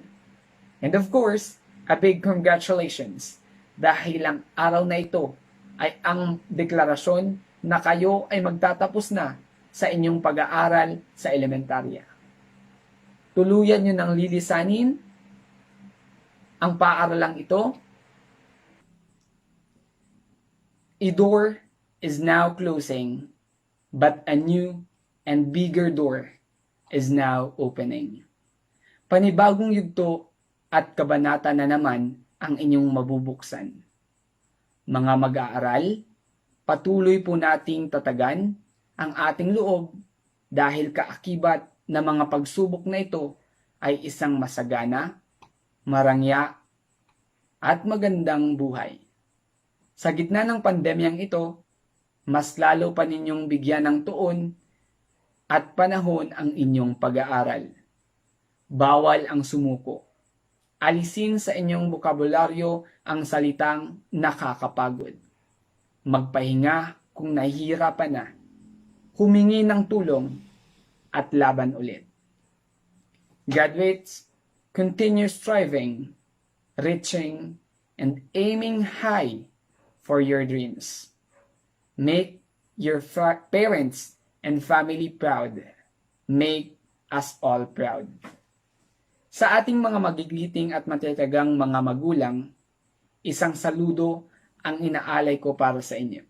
And of course, a big congratulations dahil ang araw na ito ay ang deklarasyon na kayo ay magtatapos na sa inyong pag-aaral sa elementarya. Tuluyan nyo nang lilisanin ang paaralang ito. A door is now closing, but a new and bigger door is now opening. Panibagong yugto at kabanata na naman ang inyong mabubuksan. Mga mag-aaral, patuloy po nating tatagan ang ating loob dahil kaakibat na mga pagsubok na ito ay isang masagana, marangya, at magandang buhay. Sa gitna ng pandemyang ito, mas lalo pa ninyong bigyan ng tuon at panahon ang inyong pag-aaral. Bawal ang sumuko. Alisin sa inyong bokabularyo ang salitang nakakapagod. Magpahinga kung nahihirapan na. Humingi ng tulong at laban ulit. Graduates, continue striving, reaching, and aiming high for your dreams. Make your parents and family proud. Make us all proud. Sa ating mga magigiting at matatagang mga magulang, isang saludo ang inaalay ko para sa inyo.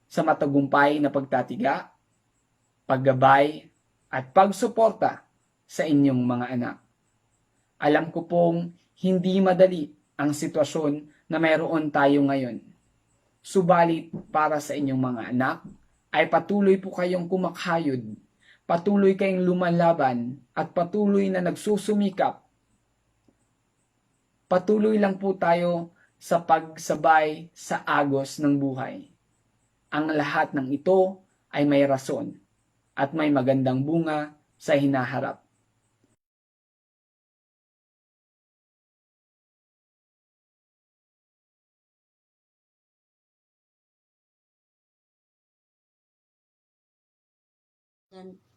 Sa matagumpay na pagtatiga, paggabay, at pagsuporta sa inyong mga anak. Alam ko pong hindi madali ang sitwasyon na mayroon tayo ngayon. Subalit para sa inyong mga anak, ay patuloy po kayong kumakhayod, patuloy kayong lumalaban, at patuloy na nagsusumikap. Patuloy lang po tayo sa pagsabay sa agos ng buhay. Ang lahat ng ito ay may rason at may magandang bunga sa hinaharap.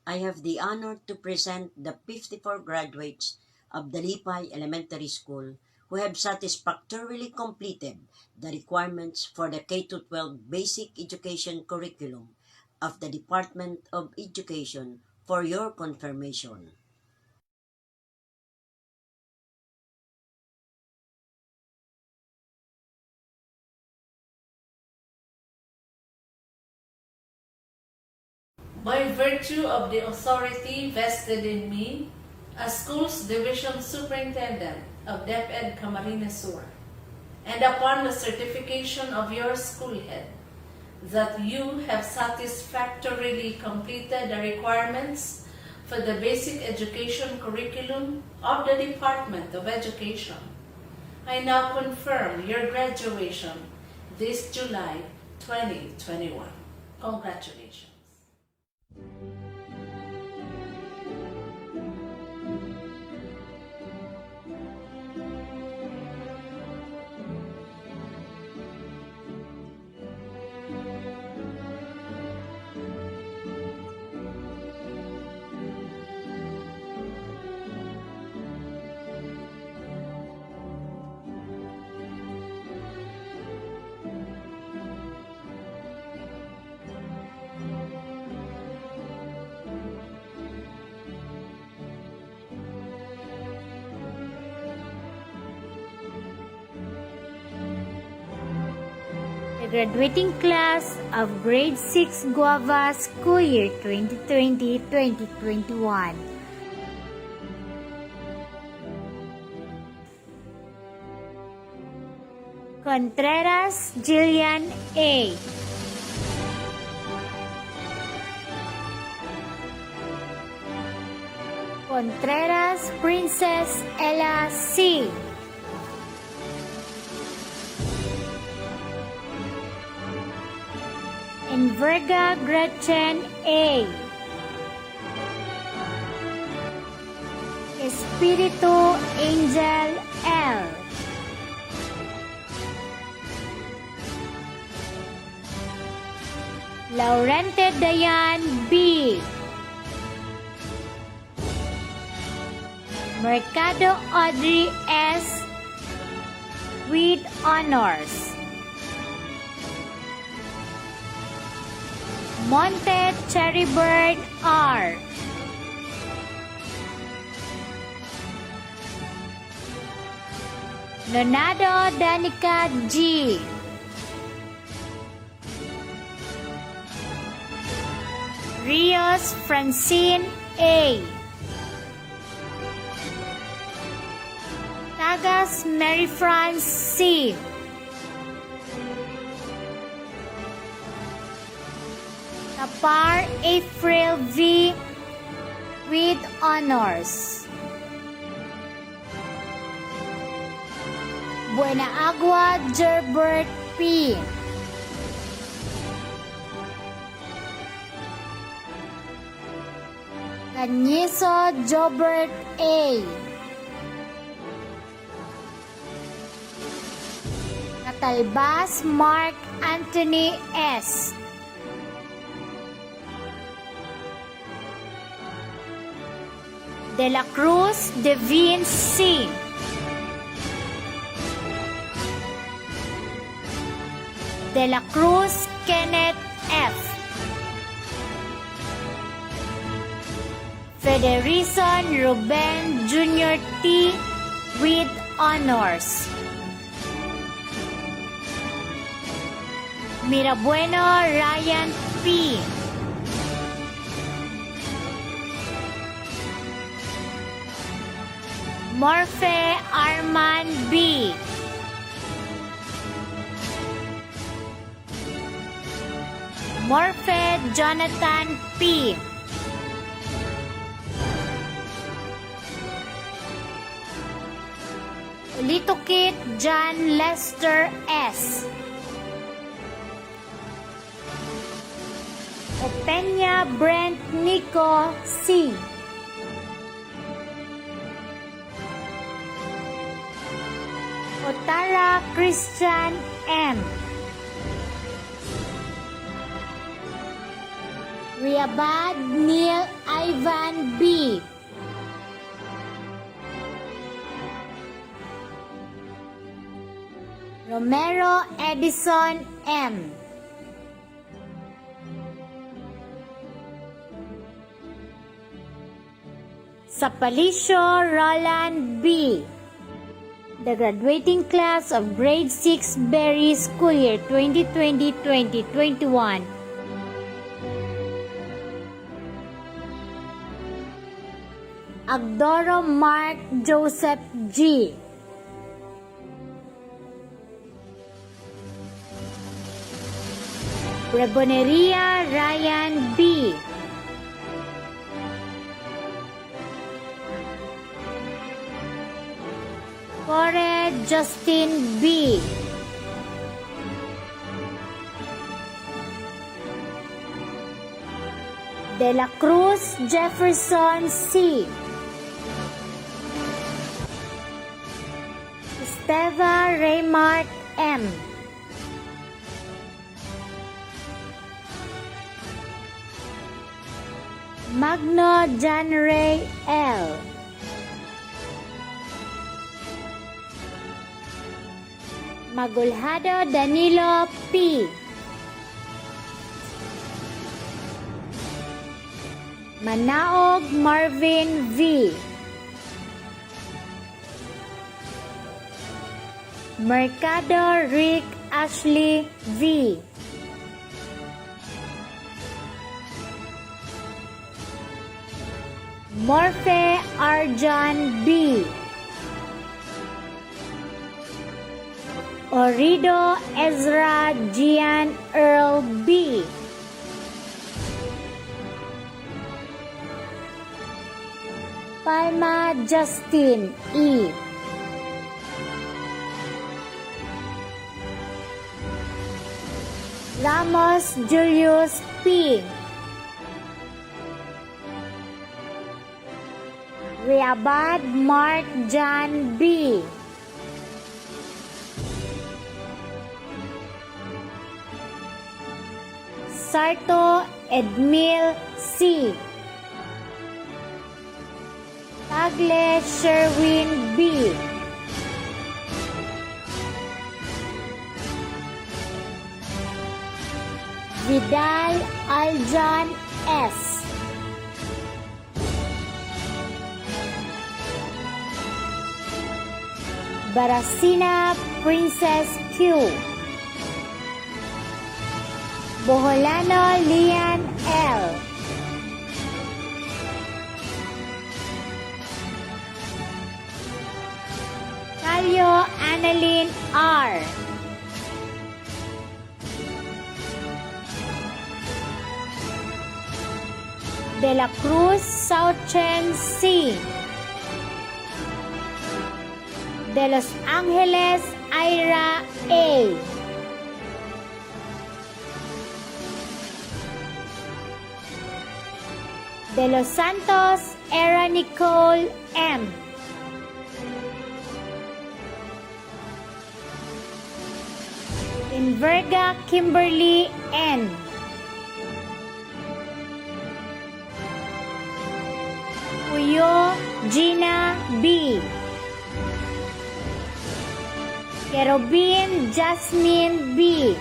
I have the honor to present the 54 graduates of DALIPAY Elementary School who have satisfactorily completed the requirements for the K-12 Basic Education Curriculum of the Department of Education for your confirmation. By virtue of the authority vested in me as Schools Division Superintendent of DepEd Camarines Sur, and upon the certification of your school head that you have satisfactorily completed the requirements for the basic education curriculum of the Department of Education. I now confirm your graduation this July 2021. Congratulations. The graduating class of Grade 6 Guava School Year 2020-2021. Contreras Jillian A. Contreras Princess Ella C. Enverga Gretchen A. Espiritu Angel L. Laurente Dayan B. Mercado Audrey S. with honors. Monte Cherrybird R. Leonardo Danica G. Rios Francine A. Tagas Mary France C. Tapar April V. with honors. Buena Agua Gerbert P. Canyiso Jobert A. Catalbas Mark Anthony S. De la Cruz Devine C. De la Cruz Kenneth F. Federison Ruben Jr. T. with honors. Mirabueno Ryan P. Morfe Arman B. Morfe Jonathan P. Litokit John Lester S. Openya Brent Nico C. Otara Christian M. Riabad Neil Ivan B. Romero Edison M. Sapalicio Roland B. The graduating class of Grade 6 Berry School Year 2020-2021. Agdoro Mark Joseph G. Reboneria Ryan B. Core Justin B. De la Cruz Jefferson C. Esteva Raymart M. Magno John Ray L. Magulhado Danilo P. Manaog Marvin V. Mercado Rick Ashley V. Morphe Arjan B. Orido Ezra Gian Earl B. Palma Justin E. Ramos Julius P. Riabad Mark John B. Sarto Edmil C. Tagle Sherwin B. Vidal Aljan S. Barasina Princess Q. Boholano Lian L. Calio Annalyn R. De la Cruz Southern C. De Los Angeles Ira A. De Los Santos Era Nicole M. Inverga Kimberly N. Puyo Gina B. Kerobin Jasmine B.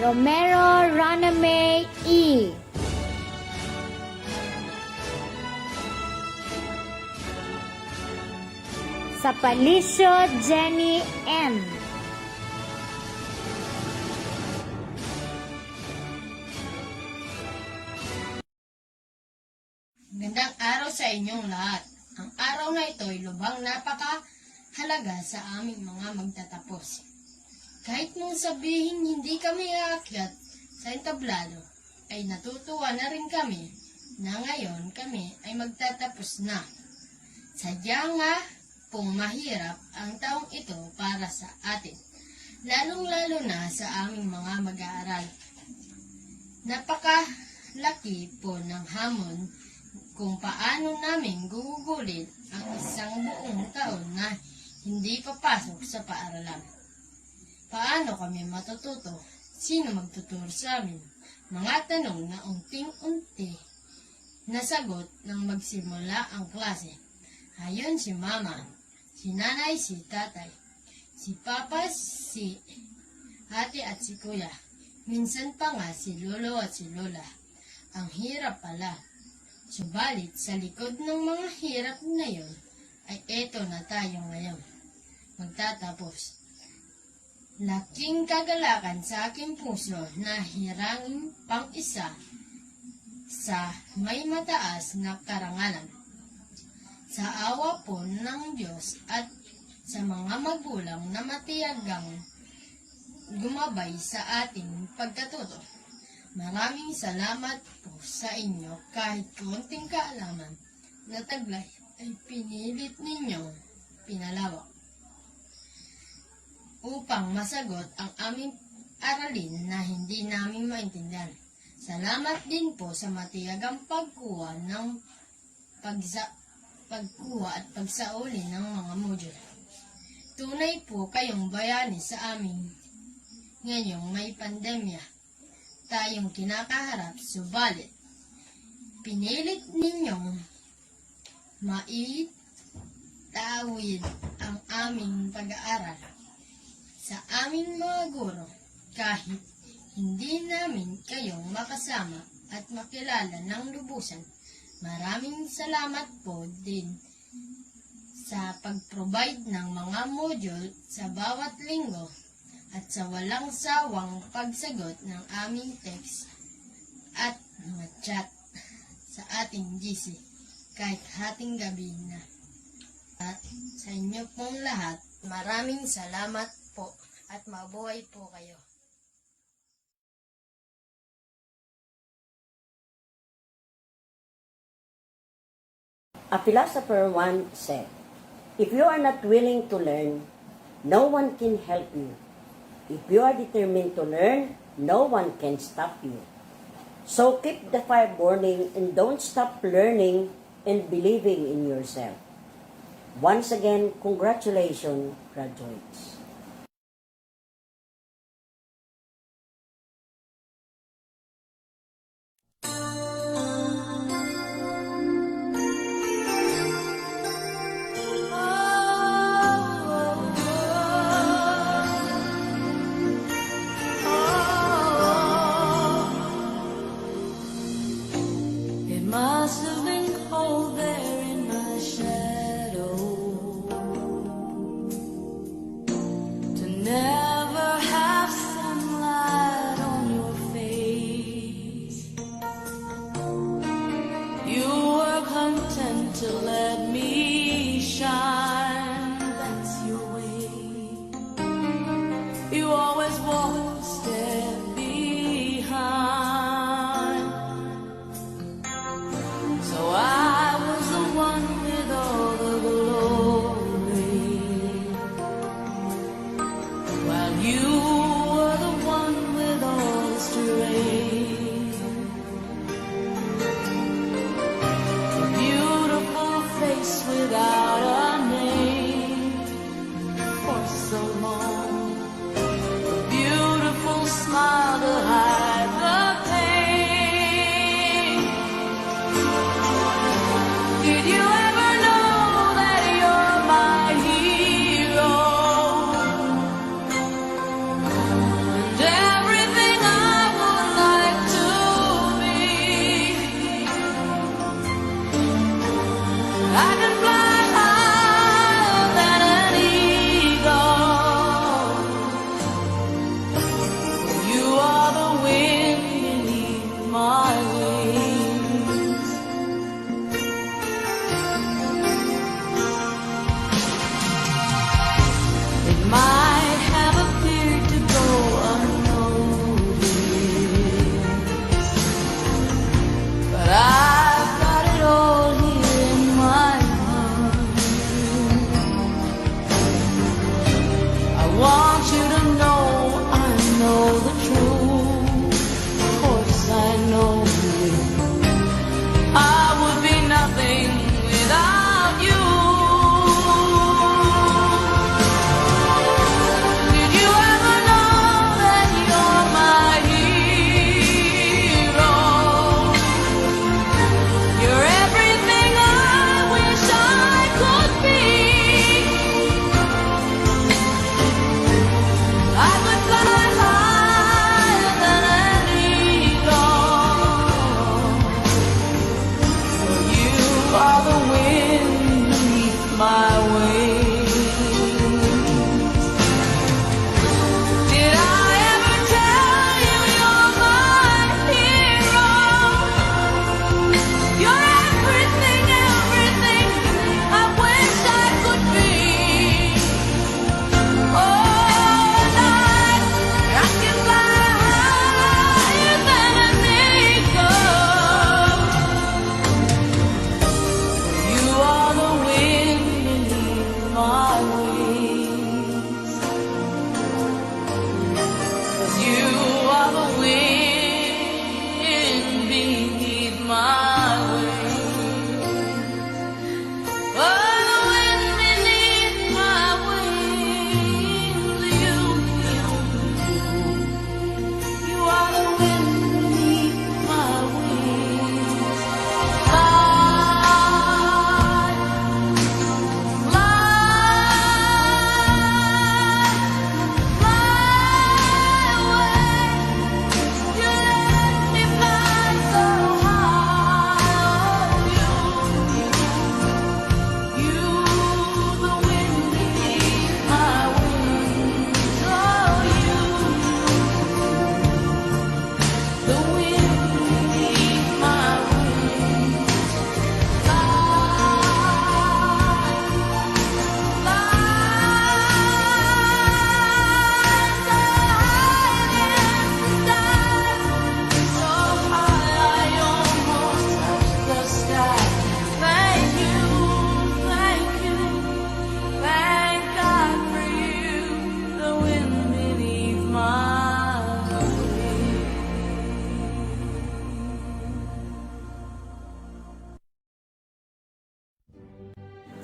Romero Roname E. Sapalicio Jenny M. Magandang araw sa inyong lahat. Ang araw na ito ay lubhang napakahalaga sa aming mga magtatapos. Kahit mong sabihin hindi kami aakyat sa entablado, ay natutuwa na rin kami na ngayon kami ay magtatapos na. Sadya nga pong mahirap ang taong ito para sa atin, lalong-lalo na sa aming mga mag-aaral. Napakalaki po ng hamon kung paano namin gugugulin ang isang buong taon na hindi papasok sa paaralan. Paano kami matututo? Sino magtuturo sa amin? Mga tanong na unting-unti nasagot nang magsimula ang klase. Ayon si mama, si nanay, si tatay, si papa, si ate at si kuya. Minsan pa nga si lolo at si lola. Ang hirap pala. Subalit sa likod ng mga hirap na yon, ay eto na tayo ngayon. Magtatapos. Laking kagalakan sa aking puso na hirangin pang isa sa may mataas na karangalan. Sa awa po ng Diyos at sa mga magulang na matiyagang gumabay sa ating pagkatuto. Maraming salamat po sa inyo kahit konting kaalaman na taglay ay pinilit ninyong pinalawak upang masagot ang aming aralin na hindi namin maintindihan. Salamat din po sa matiyagang pagkuha at pagsauli ng mga module. Tunay po kayong bayani sa amin ngayong may pandemya tayong kinakaharap, subalit pinilit ninyong maitawid ang aming pag-aaral sa aming mga guro kahit hindi namin kayong makasama at makilala ng lubusan. Maraming salamat po din sa pag-provide ng mga module sa bawat linggo at sa walang sawang pagsagot ng aming text at mga chat sa ating GC kahit hating gabi na. At sa inyo pong lahat, maraming salamat po at mabuhay po kayo. A philosopher once said, "If you are not willing to learn, no one can help you. If you are determined to learn, no one can stop you. So keep the fire burning and don't stop learning and believing in yourself." Once again, congratulations, graduates. It must have been cold there in my shadow.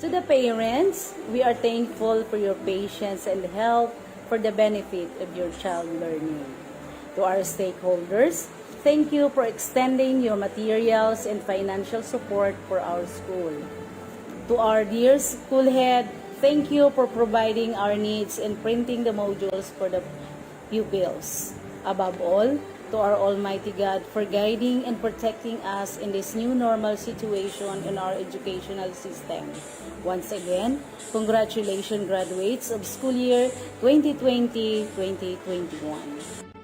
To the parents, we are thankful for your patience and help for the benefit of your child learning. To our stakeholders, thank you for extending your materials and financial support for our school. To our dear school head, thank you for providing our needs and printing the modules for the pupils. Above all, to our Almighty God for guiding and protecting us in this new normal situation in our educational system. Once again, congratulations graduates of school year 2020-2021.